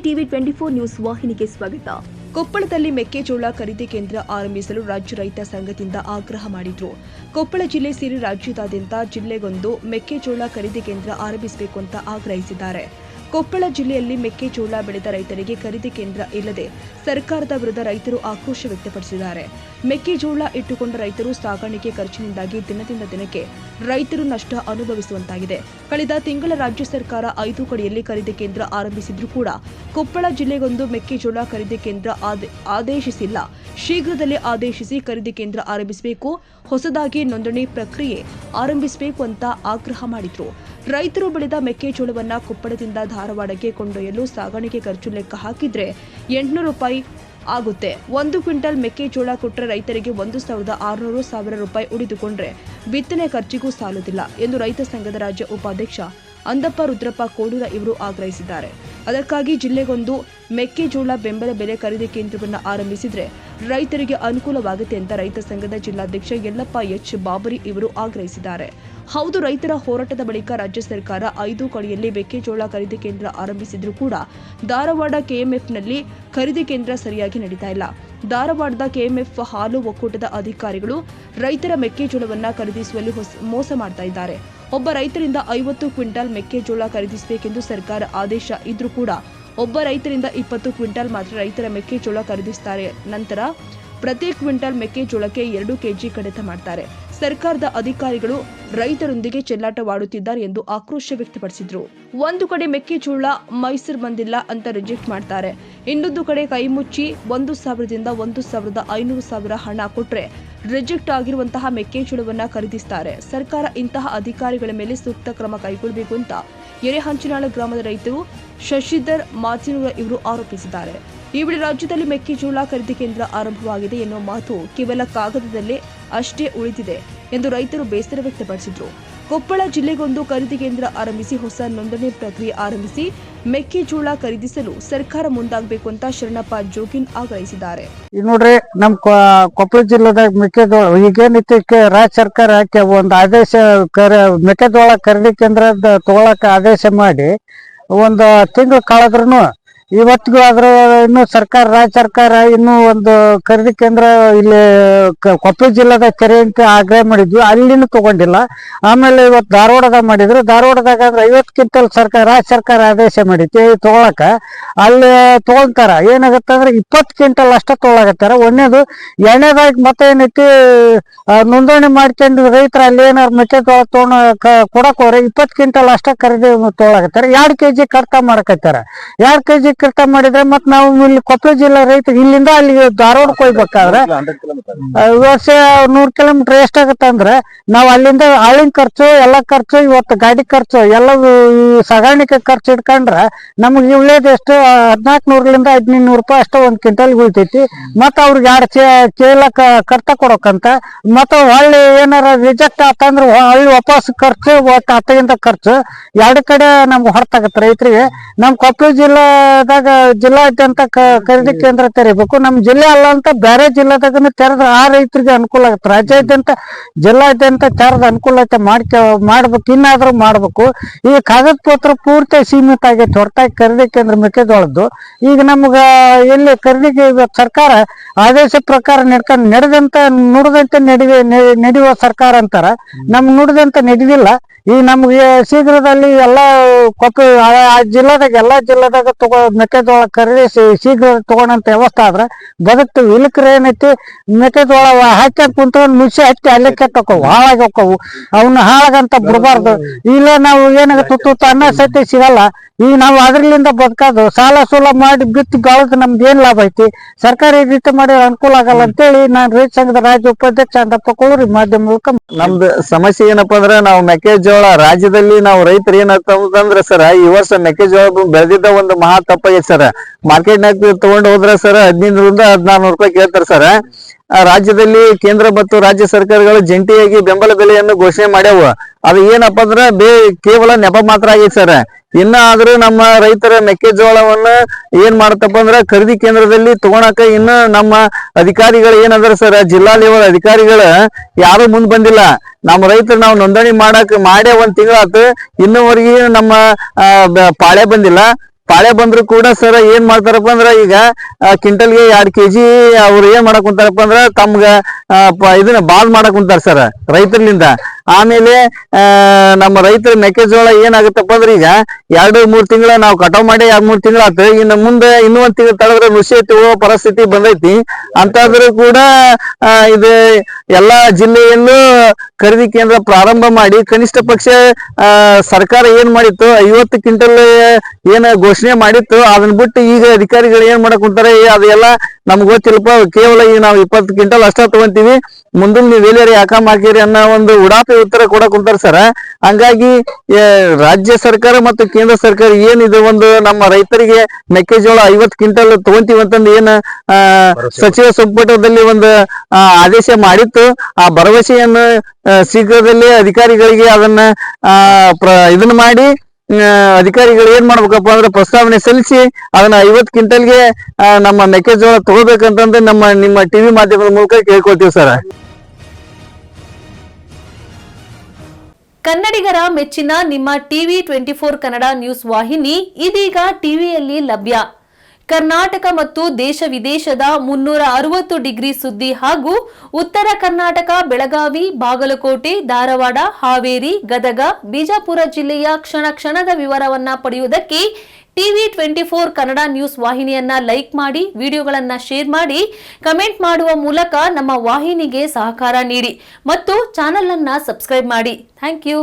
TV 24 news ವಾಹಿನಿಗೆ ಸ್ವಾಗತ. ಕೊಪ್ಪಳದಲ್ಲಿ ಮೆಕ್ಕೆಜೋಳ ಖರೀದಿ ಕೇಂದ್ರ ಆರಂಭಿಸಲು ರಾಜ್ಯ ರೈತ ಸಂಘದಿಂದ ಆಗ್ರಹ ಮಾಡಿದ್ರು. ಕೊಪ್ಪಳ ಜಿಲ್ಲೆ ಸೇರಿ ರಾಜ್ಯದಾದ್ಯಂತ ಜಿಲ್ಲೆಗೊಂದು ಮೆಕ್ಕೆಜೋಳ ಖರೀದಿ ಕೇಂದ್ರ ಆರಂಭಿಸಬೇಕು ಅಂತ ಆಗ್ರಹಿಸಿದ್ದಾರೆ. ಕೊಪ್ಪಳ ಜಿಲ್ಲೆಯಲ್ಲಿ ಮೆಕ್ಕೆಜೋಳ ಬೆಳೆದ ರೈತರಿಗೆ ಖರೀದಿ ಕೇಂದ್ರ ಇಲ್ಲದೆ ಸರ್ಕಾರದ ವಿರುದ್ಧ ರೈತರು ಆಕ್ರೋಶ ವ್ಯಕ್ತಪಡಿಸಿದ್ದಾರೆ. ಮೆಕ್ಕೆಜೋಳ ಇಟ್ಟುಕೊಂಡ ರೈತರು ಸಾಗಾಣಿಕೆ ಖರ್ಚಿನಿಂದಾಗಿ ದಿನದಿಂದ ದಿನಕ್ಕೆ ರೈತರು ನಷ್ಟ ಅನುಭವಿಸುವಂತಾಗಿದೆ. ಕಳೆದ ತಿಂಗಳ ರಾಜ್ಯ ಸರ್ಕಾರ 5 ಕಡೆಯಲ್ಲಿ ಖರೀದಿ ಕೇಂದ್ರ ಆರಂಭಿಸಿದ್ರೂ ಕೂಡ ಕೊಪ್ಪಳ ಜಿಲ್ಲೆಗೊಂದು ಮೆಕ್ಕೆಜೋಳ ಖರೀದಿ ಕೇಂದ್ರ ಆದೇಶಿಸಿಲ್ಲ. ಶೀಘ್ರದಲ್ಲೇ ಆದೇಶಿಸಿ ಖರೀದಿ ಕೇಂದ್ರ ಆರಂಭಿಸಬೇಕು, ಹೊಸದಾಗಿ ನೋಂದಣಿ ಪ್ರಕ್ರಿಯೆ ಆರಂಭಿಸಬೇಕು ಅಂತ ಆಗ್ರಹ ಮಾಡಿದ್ರು. ರೈತರು ಬೆಳೆದ ಮೆಕ್ಕೆಜೋಳವನ್ನ ಕೊಪ್ಪಳದಿಂದ ಧಾರವಾಡಕ್ಕೆ ಕೊಂಡೊಯ್ಯಲು ಸಾಗಾಣಿಕೆ ಖರ್ಚು ಲೆಕ್ಕ ಹಾಕಿದ್ರೆ 800 ರೂಪಾಯಿ ಆಗುತ್ತೆ. 1 ಕ್ವಿಂಟಲ್ ಮೆಕ್ಕೆಜೋಳ ಕೊಟ್ಟರೆ ರೈತರಿಗೆ 1,600 ರೂಪಾಯಿ ಉಳಿದುಕೊಂಡ್ರೆ ಬಿತ್ತನೆ ಖರ್ಚಿಗೂ ಸಾಲುದಿಲ್ಲ ಎಂದು ರೈತ ಸಂಘದ ರಾಜ್ಯ ಉಪಾಧ್ಯಕ್ಷ ಅಂದಪ್ಪ ರುದ್ರಪ್ಪ ಕೋಡೂರ ಇವರು ಆಗ್ರಹಿಸಿದ್ದಾರೆ. ಅದಕ್ಕಾಗಿ ಜಿಲ್ಲೆಗೊಂದು ಮೆಕ್ಕೆಜೋಳ ಬೆಂಬಲ ಬೆಲೆ ಖರೀದಿ ಕೇಂದ್ರವನ್ನು ಆರಂಭಿಸಿದ್ರೆ ರೈತರಿಗೆ ಅನುಕೂಲವಾಗುತ್ತೆ ಅಂತ ರೈತ ಸಂಘದ ಜಿಲ್ಲಾಧ್ಯಕ್ಷ ಯಲ್ಲಪ್ಪ ಎಚ್ ಬಾಬರಿ ಇವರು ಆಗ್ರಹಿಸಿದ್ದಾರೆ. ಹೌದು, ರೈತರ ಹೋರಾಟದ ಬಳಿಕ ರಾಜ್ಯ ಸರ್ಕಾರ 5 ಕಡೆಯಲ್ಲಿ ಮೆಕ್ಕೆಜೋಳ ಖರೀದಿ ಕೇಂದ್ರ ಆರಂಭಿಸಿದ್ರೂ ಕೂಡ ಧಾರವಾಡ ಕೆಎಂಎಫ್ನಲ್ಲಿ ಖರೀದಿ ಕೇಂದ್ರ ಸರಿಯಾಗಿ ನಡೀತಾ ಇಲ್ಲ. ಧಾರವಾಡದ ಕೆಎಂಎಫ್ ಹಾಲು ಒಕ್ಕೂಟದ ಅಧಿಕಾರಿಗಳು ರೈತರ ಮೆಕ್ಕೆಜೋಳವನ್ನ ಖರೀದಿಸುವಲ್ಲಿ ಮೋಸ ಮಾಡ್ತಾ ಇದ್ದಾರೆ. ಒಬ್ಬ ರೈತರಿಂದ 50 ಕ್ವಿಂಟಾಲ್ ಮೆಕ್ಕೆಜೋಳ ಖರೀದಿಸಬೇಕೆಂದು ಸರ್ಕಾರ ಆದೇಶ ಇದ್ರೂ ಕೂಡ ಒಬ್ಬ ರೈತರಿಂದ 20 ಕ್ವಿಂಟಾಲ್ ಮಾತ್ರ ರೈತರ ಮೆಕ್ಕೆಜೋಳ ಖರೀದಿಸುತ್ತಾರೆ. ನಂತರ ಪ್ರತಿ ಕ್ವಿಂಟಾಲ್ ಮೆಕ್ಕೆಜೋಳಕ್ಕೆ 2 ಕೆಜಿ ಕಡಿತ ಮಾಡ್ತಾರೆ. ಸರ್ಕಾರದ ಅಧಿಕಾರಿಗಳು ರೈತರೊಂದಿಗೆ ಚೆಲ್ಲಾಟವಾಡುತ್ತಿದ್ದಾರೆ ಎಂದು ಆಕ್ರೋಶ ವ್ಯಕ್ತಪಡಿಸಿದ್ರು. ಒಂದು ಕಡೆ ಮೆಕ್ಕೆಜೋಳ ಮೈಸೂರು ಬಂದಿಲ್ಲ ಅಂತ ರಿಜೆಕ್ಟ್ ಮಾಡ್ತಾರೆ, ಇನ್ನೊಂದು ಕಡೆ ಕೈಮುಚ್ಚಿ 1,000ದಿಂದ 1,500 ಹಣ ಕೊಟ್ರೆ ರಿಜೆಕ್ಟ್ ಆಗಿರುವಂತಹ ಮೆಕ್ಕೆಜೋಳವನ್ನ ಖರೀದಿಸುತ್ತಾರೆ. ಸರ್ಕಾರ ಇಂತಹ ಅಧಿಕಾರಿಗಳ ಮೇಲೆ ಸೂಕ್ತ ಕ್ರಮ ಕೈಗೊಳ್ಳಬೇಕು ಅಂತ ಎರೆಹಂಚಿನಾಳ ಗ್ರಾಮದ ರೈತರು ಶಶಿಧರ್ ಮಾಚಿನೂರ ಇವರು ಆರೋಪಿಸಿದ್ದಾರೆ. ಈ ವೇಳೆ ರಾಜ್ಯದಲ್ಲಿ ಮೆಕ್ಕೆಜೋಳ ಖರೀದಿ ಕೇಂದ್ರ ಆರಂಭವಾಗಿದೆ ಎನ್ನುವ ಮಾತು ಕೇವಲ ಕಾಗದದಲ್ಲೇ ಅಷ್ಟೇ ಉಳಿದಿದೆ ಎಂದು ರೈತರು ಬೇಸರ ವ್ಯಕ್ತಪಡಿಸಿದರು. ಕೊಪ್ಪಳ ಜಿಲ್ಲೆಗೊಂದು ಖರೀದಿ ಕೇಂದ್ರ ಆರಂಭಿಸಿ ಹೊಸ ನೋಂದಣಿ ಪ್ರಕ್ರಿಯೆ ಆರಂಭಿಸಿ ಮೆಕ್ಕೆಜೋಳ ಖರೀದಿಸಲು ಸರ್ಕಾರ ಮುಂದಾಗಬೇಕು ಅಂತ ಶರಣಪ್ಪ ಜೋಗಿನ್ ಆಗ್ರಹಿಸಿದ್ದಾರೆ. ನೋಡ್ರಿ, ನಮ್ ಕೊಪ್ಪಳ ಜಿಲ್ಲೆದಾಗ ಮೆಕ್ಕೆಜೋಳ ಈಗೇನಿತ್ತು ರಾಜ್ಯ ಸರ್ಕಾರ ಒಂದು ಆದೇಶ ಮೆಕ್ಕೆಜೋಳ ಖರೀದಿ ಕೇಂದ್ರ ತಗೊಳಕ ಆದೇಶ ಮಾಡಿ ಒಂದು ತಿಂಗಳು ಕಳೆದ್ರೂ ಇವತ್ತಿಗೂ ಆದ್ರೂ ಇನ್ನು ರಾಜ್ಯ ಸರ್ಕಾರ ಇನ್ನೂ ಒಂದು ಖರೀದಿ ಕೇಂದ್ರ ಇಲ್ಲಿ ಕೊಪ್ಪಳ ಜಿಲ್ಲೆದಾಗ ತೆರೆಯಂತ ಆಗ್ರಹ ಮಾಡಿದ್ವಿ, ಅಲ್ಲಿನೂ ತಗೊಂಡಿಲ್ಲ. ಆಮೇಲೆ ಇವತ್ತು ಧಾರವಾಡದಾಗ ಮಾಡಿದ್ರು. ಧಾರವಾಡದಾಗ ಅಂದ್ರೆ 50 ಕ್ವಿಂಟಲ್ ರಾಜ್ಯ ಸರ್ಕಾರ ಆದೇಶ ಮಾಡೈತಿ ತಗೊಳಕ. ಅಲ್ಲಿ ತಗೊಂತಾರ, ಏನಾಗತ್ತ ಅಂದ್ರೆ 20 ಕ್ವಿಂಟಲ್ ಅಷ್ಟ ತಗೊಳಕತ್ತಾರ. ಒಂದೇದು. ಎರಡನೇದಾಗಿ ಮತ್ತೆ ಏನೈತಿ, ನೋಂದಣಿ ಮಾಡ್ಕೊಂಡು ರೈತರು ಅಲ್ಲಿ ಏನಾರು ಮೆಕ್ಕೆಜೋಳ ಕೊಡಕ್ ಹೋದ್ರೆ 20 ಕ್ವಿಂಟಲ್ ಅಷ್ಟ ಖರೀದಿ ತಗೊಳಕತ್ತಾರ. 2 ಕೆಜಿ ಕರ್ತ ಮಾಡಕತ್ತಾರ. 2 ಕೆಜಿ ಕರ್ತ ಮಾಡಿದ್ರೆ ಮತ್ ನಾವು ಇಲ್ಲಿ ಕೊಪ್ಪಳ ಜಿಲ್ಲಾ ರೈತರು ಇಲ್ಲಿಂದ ಅಲ್ಲಿ ಧಾರವಾಡಕ್ಕೆ ಹೋಗ್ಬೇಕಾದ್ರೆ ವರ್ಷ 100 ಕಿಲೋಮೀಟರ್ ಎಷ್ಟಾಗತ್ತ ಅಂದ್ರೆ ನಾವು ಅಲ್ಲಿಂದ ಆಳಿನ ಖರ್ಚು ಎಲ್ಲ ಖರ್ಚು, ಇವತ್ತು ಗಾಡಿ ಖರ್ಚು ಎಲ್ಲ ಸಾಗಾಣಿಕೆ ಖರ್ಚು ಇಟ್ಕೊಂಡ್ರೆ ನಮ್ಗೆ ಉಳ್ಳೇದು ಎಷ್ಟು 1,400ರಿಂದ 1,500 ರೂಪಾಯಿ ಅಷ್ಟ 1 ಕ್ವಿಂಟಲ್ ಉಳಿತೈತಿ. ಮತ್ತ ಅವ್ರಿಗೆ 2 ಚೀಲ ಕರ್ತ ಕೊಡೋಕಂತ ಮತ್ತ ಹೊಳ್ಳಿ ಏನಾರ ರಿಜೆಕ್ಟ್ ಆತಂದ್ರೆ ಹೊಳ್ಳಿ ವಾಪಸ್ ಖರ್ಚು ಅತ್ತಗಿಂತ ಖರ್ಚು 2 ಕಡೆ ನಮ್ಗೆ ಹೊರತಾಗತ್ತೆ ರೈತರಿಗೆ. ನಮ್ ಕೊಪ್ಪಳ ಜಿಲ್ಲಾದ್ಯಂತ ಖರೀದಿ ಕೇಂದ್ರ ತೆರಿಬೇಕು. ನಮ್ ಜಿಲ್ಲೆ ಅಲ್ಲ ಅಂತ ಬೇರೆ ಜಿಲ್ಲಾದಾಗ ತೆರೆದ್ರೆ ಆ ರೈತರಿಗೆ ಅನುಕೂಲ ಆಗುತ್ತೆ. ರಾಜ್ಯಾದ್ಯಂತ ಜಿಲ್ಲಾದ್ಯಂತ ತೆರೆದ ಅನುಕೂಲತೆ ಮಾಡ್ಬೇಕು, ಇನ್ನಾದ್ರೂ ಮಾಡ್ಬೇಕು. ಈಗ ಕಾಗದ ಪತ್ರ ಪೂರ್ತಿ ಸೀಮಿತ ಆಗೈತಿ ಹೊರತಾಗಿ ಖರೀದಿ ಕೇಂದ್ರ ಮೆಕ್ಕೆಜೋಳದ್ದು. ಈಗ ನಮ್ಗ ಎಲ್ಲಿ ಖರೀದಿಗೆ ಸರ್ಕಾರ ಆದೇಶ ಪ್ರಕಾರ ನುಡಿದಂತೆ ನಡೆಯುವ ಸರ್ಕಾರ ಅಂತಾರ. ನಮ್ ನುಡಿದಂತೆ ನಡೆದಿಲ್ಲ. ಈ ನಮ್ಗೆ ಶೀಘ್ರದಲ್ಲಿ ಎಲ್ಲಾ ಎಲ್ಲಾ ಜಿಲ್ಲಾದಾಗ ಮೆಕ್ಕೆಜೋಳ ಖರೀದಿಸಿ ಶೀಘ್ರ ತಗೊಳಂತ ವ್ಯವಸ್ಥೆ ಆದ್ರೆ ಬದುಕ್ತಿವಿ. ಇಲ್ಲಕ್ರೆ ಏನೈತಿ, ಮೆಕ್ಕೆಜೋಳ ಹಾಕ್ಯಂತ ಕುಂತ ನುಸಿ ಹತ್ತಿ ಅಲ್ಲೇ ಕೆಟ್ಟೋಕವು, ಹಾಳಾಗಿ ಹೋಕ್ಕವು. ಅವನ್ನ ಹಾಳಾಗಂತ ಬಿಡಬಾರ್ದು. ಇಲ್ಲ ನಾವು ಏನಾಗತ್ತ ಅನ್ನ ಸತಿ ಸಿಗಲ್ಲ. ಈಗ ನಾವು ಅದ್ರಲಿಂದ ಬದುಕೋದು ಸಾಲ ಸೂಲ ಮಾಡಿ ಬಿತ್ತಿ ಗಾಳದ ನಮ್ದು ಏನ್ ಲಾಭ ಐತಿ? ಸರ್ಕಾರ ಈ ರೀತಿ ಮಾಡಿ ಅನುಕೂಲ ಆಗಲ್ಲ ಅಂತೇಳಿ ನಾನು ರೈತ ಸಂಘದ ರಾಜ್ಯ ಉಪಾಧ್ಯಕ್ಷ ಅಂದಪ್ಪ ಕೋಳೂರಿ ಮಾಧ್ಯಮ ಮೂಲಕ ನಮ್ದು ಸಮಸ್ಯೆ ಏನಪ್ಪಾ ಅಂದ್ರೆ, ನಾವು ಮೆಕ್ಕೆಜೋಳ ರಾಜ್ಯದಲ್ಲಿ ನಾವು ರೈತರು ಏನಂತಂದ್ರೆ ಸರ್, ಈ ವರ್ಷ ಮೆಕ್ಕೆಜೋಳ ಬೆಳೆದಿದ್ದ ಒಂದು ಮಹಾ ತಪ್ಪಾಗೈತೆ ಸರ್. ಮಾರ್ಕೆಟ್ನಾಗ ತಗೊಂಡು ಹೋದ್ರೆ ಸರ್ 1500ರಿಂದ 1400 ರೂಪಾಯಿ ಕೇಳ್ತಾರೆ ಸರ್. ರಾಜ್ಯದಲ್ಲಿ ಕೇಂದ್ರ ಮತ್ತು ರಾಜ್ಯ ಸರ್ಕಾರಗಳು ಜಂಟಿಯಾಗಿ ಬೆಂಬಲ ಬೆಲೆಯನ್ನು ಘೋಷಣೆ ಮಾಡ್ಯಾವ. ಅದು ಏನಪ್ಪಾ ಅಂದ್ರೆ ಕೇವಲ ನೆಪ ಮಾತ್ರ ಆಗೈತೆ ಸರ್. ಇನ್ನಾದ್ರೂ ನಮ್ಮ ರೈತರ ಮೆಕ್ಕೆಜೋಳವನ್ನ ಏನ್ ಮಾಡ್ತಪ್ಪ ಅಂದ್ರ ಖರೀದಿ ಕೇಂದ್ರದಲ್ಲಿ ತಗೊಳಕ ಇನ್ನು ನಮ್ಮ ಅಧಿಕಾರಿಗಳು ಏನಂದ್ರ ಸರ್, ಜಿಲ್ಲಾ ಲೆವೆಲ್ ಅಧಿಕಾರಿಗಳು ಯಾರು ಮುಂದ್ ಬಂದಿಲ್ಲ. ನಮ್ಮ ರೈತರು ನಾವು ನೋಂದಣಿ ಮಾಡೇ 1 ತಿಂಗಳಾತು, ಇನ್ನೂವರೆಗೆ ನಮ್ಮ ಪಾಳೆ ಬಂದಿಲ್ಲ. ಪಾಳೆ ಬಂದ್ರು ಕೂಡ ಸರ್ ಏನ್ ಮಾಡ್ತಾರಪ್ಪ ಅಂದ್ರ ಈಗ ಕ್ವಿಂಟಲ್ಗೆ 2 kg ಅವ್ರು ಏನ್ ಮಾಡಕ್ ಕುಂತಾರಪ್ಪ ಅಂದ್ರ ತಮ್ಗ ಇದನ್ನ ಬಾಳ್ ಮಾಡಕ್ ಕುಂತಾರ ಸರ್ ರೈತರಿಂದ. ಆಮೇಲೆ ನಮ್ಮ ರೈತರ ಮೆಕ್ಕೆಜೋಳ ಏನಾಗುತ್ತಪ್ಪ ಅಂದ್ರೆ ಈಗ 2-3 ತಿಂಗಳ ನಾವು ಕಟಾವ್ ಮಾಡಿ 2-3 ತಿಂಗಳ ಆತು. ಇನ್ನು ಮುಂದೆ ಇನ್ನೂ 1 ತಿಂಗಳು ತಳದ್ರೆ ನುಸಿ ತಗೋ ಪರಿಸ್ಥಿತಿ ಬಂದೈತಿ. ಅಂತಾದ್ರೂ ಕೂಡ ಇದು ಎಲ್ಲಾ ಜಿಲ್ಲೆಯಲ್ಲೂ ಖರೀದಿ ಕೇಂದ್ರ ಪ್ರಾರಂಭ ಮಾಡಿ ಕನಿಷ್ಠ ಪಕ್ಷ ಸರ್ಕಾರ ಏನ್ ಮಾಡಿತ್ತು 50 ಕ್ವಿಂಟಲ್ ಏನ್ ಘೋಷಣೆ ಮಾಡಿತ್ತು ಅದನ್ನ ಬಿಟ್ಟು ಈಗ ಅಧಿಕಾರಿಗಳು ಏನ್ ಮಾಡಕ್ ಕುಂತಾರೆ ಅದೆಲ್ಲ ನಮ್ಗೆ ಗೊತ್ತಿಲ್ಲಪ್ಪ, ಕೇವಲ ಈಗ ನಾವು 20 ಕ್ವಿಂಟಲ್ ಅಷ್ಟ ತಗೊಂತೀವಿ, ಮುಂದಿನ ನೀವು ಎಲ್ಲಾರಿ ಯಾಕಮ್ಮ ಹಾಕಿರಿ ಅನ್ನೋ ಒಂದು ಉಡಾಫೆ ಉತ್ತರ ಕೊಡಕ್ ಕುಂತಾರ ಸರ್. ಹಂಗಾಗಿ ರಾಜ್ಯ ಸರ್ಕಾರ ಮತ್ತು ಕೇಂದ್ರ ಸರ್ಕಾರ ಏನಿದೆ ಒಂದು ನಮ್ಮ ರೈತರಿಗೆ ಮೆಕ್ಕೆಜೋಳ 50 ಕ್ವಿಂಟಲ್ ತಗೊಂತೀವಿ ಅಂತಂದು ಏನ್ ಸಚಿವ ಸಂಪುಟದಲ್ಲಿ ಒಂದು ಆದೇಶ ಮಾಡಿತ್ತು, ಆ ಭರವಸೆಯನ್ನು ಶೀಘ್ರದಲ್ಲೇ ಅಧಿಕಾರಿಗಳಿಗೆ ಅದನ್ನ ಇದನ್ನ ಮಾಡಿ ಅಧಿಕಾರಿಗಳು ಏನ್ ಮಾಡ್ಬೇಕಪ್ಪ ಅಂದ್ರೆ ಪ್ರಸ್ತಾವನೆ ಸಲ್ಲಿಸಿ ಅದನ್ನ 50 ಕ್ವಿಂಟಲ್ಗೆ ನಮ್ಮ ಮೆಕ್ಕೆಜೋಳ ತಗೋಬೇಕಂತಂದ್ರೆ ನಿಮ್ಮ ಟಿವಿ ಮಾಧ್ಯಮದ ಮೂಲಕ ಕೇಳ್ಕೊಳ್ತೀವಿ ಸರ್. ಕನ್ನಡಿಗರ ಮೆಚ್ಚಿನ ನಿಮ್ಮ ಟಿವಿ 24 ಕನ್ನಡ ನ್ಯೂಸ್ ವಾಹಿನಿ ಇದೀಗ ಟಿವಿಯಲ್ಲಿ ಲಭ್ಯ. ಕರ್ನಾಟಕ ಮತ್ತು ದೇಶ ವಿದೇಶದ 360 ಡಿಗ್ರಿ ಸುದ್ದಿ ಹಾಗೂ ಉತ್ತರ ಕರ್ನಾಟಕ, ಬೆಳಗಾವಿ, ಬಾಗಲಕೋಟೆ, ಧಾರವಾಡ, ಹಾವೇರಿ, ಗದಗ, ಬಿಜಾಪುರ ಜಿಲ್ಲೆಯ ಕ್ಷಣ ಕ್ಷಣದ ವಿವರವನ್ನ ಪಡೆಯುವುದಕ್ಕೆ ಟಿವಿ 24 ಕನ್ನಡ ನ್ಯೂಸ್ ವಾಹಿನಿಯನ್ನ ಲೈಕ್ ಮಾಡಿ, ವಿಡಿಯೋಗಳನ್ನ ಶೇರ್ ಮಾಡಿ, ಕಮೆಂಟ್ ಮಾಡುವ ಮೂಲಕ ನಮ್ಮ ವಾಹಿನಿಗೆ ಸಹಕಾರ ನೀಡಿ ಮತ್ತು ಚಾನೆಲ್ ಅನ್ನ ಸಬ್ಸ್ಕ್ರೈಬ್ ಮಾಡಿ. Thank you.